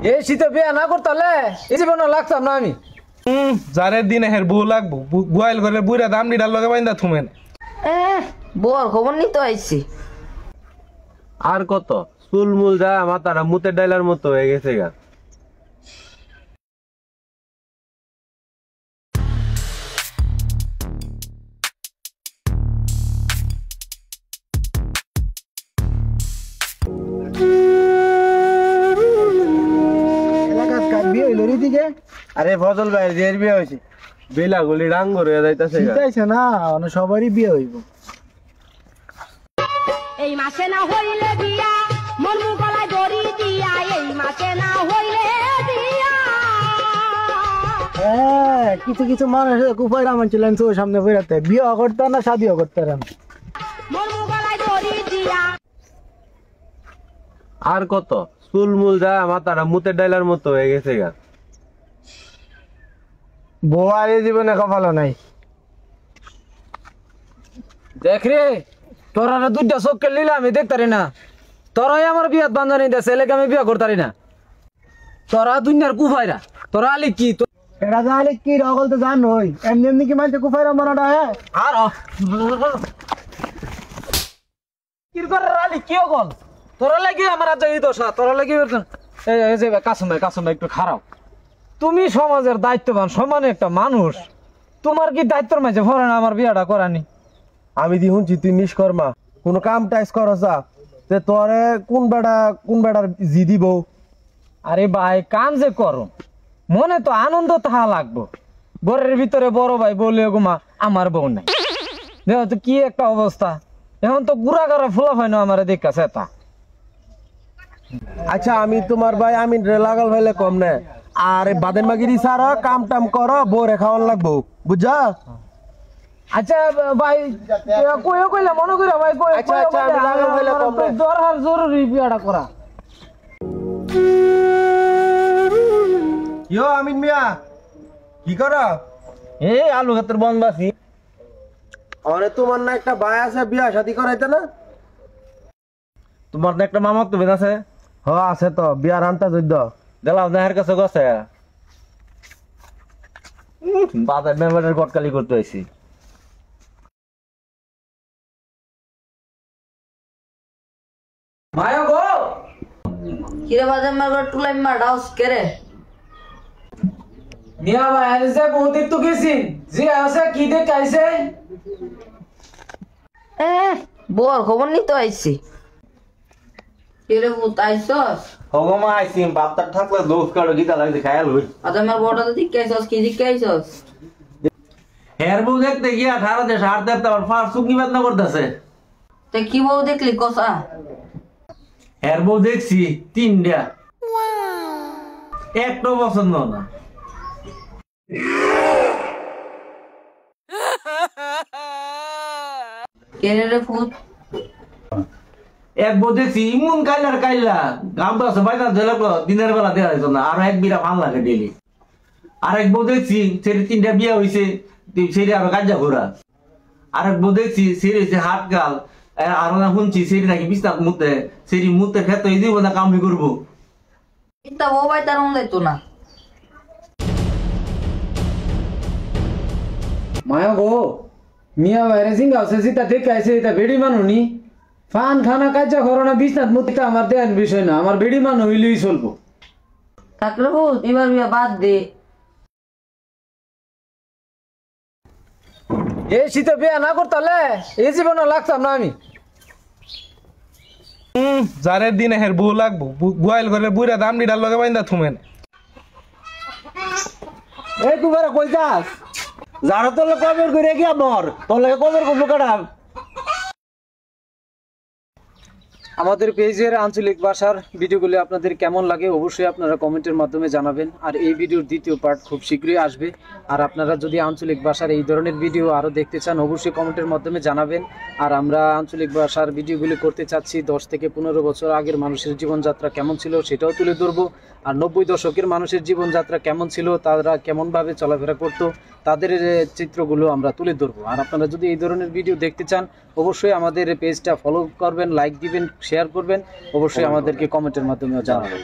এই শীতে বিয়া না করতালে এই জীবনে লাগতাম না আমি। জারের দিনে হের বউ লাগবো, গোয়াল ঘরের বুড়া দাম নিডার লগে বাইন্দা থুমেন। বউর খবর নিতে আইছি। আর কত চুলমুল যা মাথাটা মুতের ডাইলার মতো হয়ে গেছে গা। আরে ফজল ভাই এর বিয়ে হয়েছে, বেলা গুলি ডাঙ্গর হয়ে যাইতাছে গা। না সবারই বিয়ে হইব। এই মাসে না হইলে বিয়া মন গলায় দড়ি দিয়া, এই মাসে না হইলে বিয়া। হ্যাঁ কিছু কিছু মানুষ কুপাই রামান ছিলেন তোর সামনে বেরোতে বিয়ে করতে না শাদিও করতে মন গলায় দড়ি দিয়া। আর কত চুলমুল যা মাথাটা মুতের ডাইলার মতো হয়ে গেছে গা। বউ আর এই জীবনে কপালো নাই। দেখ রে তোরা দুইটা চোখকে লিলা আমি দেখতারি না, তোরাই আমার বিয়াত বান্ধবী দে ছেলেকে আমি বিয়ে করতারি না। তোরা দুনিয়ার কুফাইরা, তোরা আলি কি এরা জানি কি রগল তো জান হই এমনি এমনি কি মানছে কুফাইরা মরাটা হ্যাঁ। আর কি করে আলি কি গল তোরা লাগি আমার আজ এই দশা, তোরা লাগি এই যে কাসম ভাই একটু খারাপ। তুমি সমাজের দায়িত্ববান সমানে একটা মানুষ, তোমার কি দায়িত্বের মাঝে ভরে না আমার বিয়াটা করানি? আমি দি শুনছি তুই নিষ্কর্মা কোন কাম টাইস করছ তে তোরে কোন বেড়ার জি দিব। আরে ভাই কাম যে করো মনে তো আনন্দ তাহা লাগবো। ঘরের ভিতরে বড় ভাই বলে গোমা আমার বউ নাই, দেখো তো কি একটা অবস্থা। এখন তো গুড়া গাড়া ফোলা হয় না আমার দেখাছে তা। আচ্ছা আমি তোমার ভাই আমি লাগাল ভাইলে কম না, আর বাদেন মাগিরি সারা কাম টাম করো বউরে খাওয়ান লাগবো বুঝা। আচ্ছা ভাই কইলে মনে কইরা ভাই আচ্ছা আমি লাগাল ভাইলে কম না, দরকার জরুরি বিয়াটা করা। ইয়ো আমিন মিয়া কি করো? এই আলু খাতের বনবাসী। আরে তোমার না একটা ভাই আছে বিয়া শাদী করাইতে না? তোমার না একটা মামা তো বেদ আছে? হ আছে তো, বিয়ার আনতা যুদ্ধ দিলাম দেহের কাছে গছে বাজার মেম্বারের গটকালি করতে হয়েছি। মায়া গো কিরে বাজার মারবার টুলাই মারাউস কেরে? মিয়া ভাই আইছে বহুত তো গেছি জি আছে কি দেখ আইছে। বউর খবর নিতে আইছি। কিরে ভূত আইছস? হগমা আইছি বাপটার থাকলে দোষ কাড়ো গীতা লাগছে খায়াল হই। বাজার মার বড়টা তো দিকে আইছস, কি দিকে আইছস? হের বউ দেখতে গিয়া 18 দেশ 8 দেবতা আর ফার সুকি বাদ না করতেছে। তে কি বউ দেখলি কসা? হের বউ দেখছি 3টা, একটা পছন্দ না। কেরে রে ভূত? এক বউ দেখছি ইমন কাইলা গাম তো আছে বাইনা দিলে দিনের বেলা দেওয়া যেত না, আর এক বিরা ভাল লাগে ডেলি। আর এক বউ দেখছি সেটি 3টা বিয়া হয়েছে সেটি আরো কাজা ঘোরা। আর এক বউ দেখছি সেটি হয়েছে হাত গাল, আর না শুনছি সেটি নাকি বিস্তার মুতে সেটি মুতে খেতে দিব না কামড়ি করবো। ইতা বউ ভাই তার যাইতো না। মায়া গো মিয়া ভাইরে সিঙ্গা আছে সিতা দেখে আইছে এটা বেড়ি মানুনি ফান খানা কাজা করোনা বিছনাত মুতিটা আমার দেন বিষয় না, আমার বেড়ি মানু হইলেই চলবো। থাকলে ভূত এবার বিয়া বাদ দে। এই শীতে বিয়া না করতালে এই জীবনে লাগতাম না আমি। জারের দিনে হের বউ লাগবো, গোয়াল ঘরের বুড়া দাম নিডার লগে বাইন্দা থুমেন। এই তুই কই যাস? যারা তোলে কবের করে গিয়া মর তোলে কবের করবো কাটা। আমাদের পেজের আঞ্চলিক ভাষার ভিডিওগুলি আপনাদের কেমন লাগে অবশ্যই আপনারা কমেন্টের মাধ্যমে জানাবেন। আর এই ভিডিওর দ্বিতীয় পার্ট খুব শীঘ্রই আসবে। আর আপনারা যদি আঞ্চলিক ভাষার এই ধরনের ভিডিও আরও দেখতে চান অবশ্যই কমেন্টের মাধ্যমে জানাবেন। আর আমরা আঞ্চলিক ভাষার ভিডিওগুলি করতে চাচ্ছি 10 থেকে 15 বছর আগের মানুষের জীবনযাত্রা কেমন ছিল সেটাও তুলে ধরবো। আর 90 দশকের মানুষের জীবনযাত্রা কেমন ছিল, তারা কেমনভাবে চলাফেরা করতো, তাদের চিত্রগুলো আমরা তুলে ধরবো। আর আপনারা যদি এই ধরনের ভিডিও দেখতে চান অবশ্যই আমাদের পেজটা ফলো করবেন, লাইক দিবেন, শেয়ার করবেন, অবশ্যই আমাদেরকে কমেন্টের মাধ্যমে জানাবেন।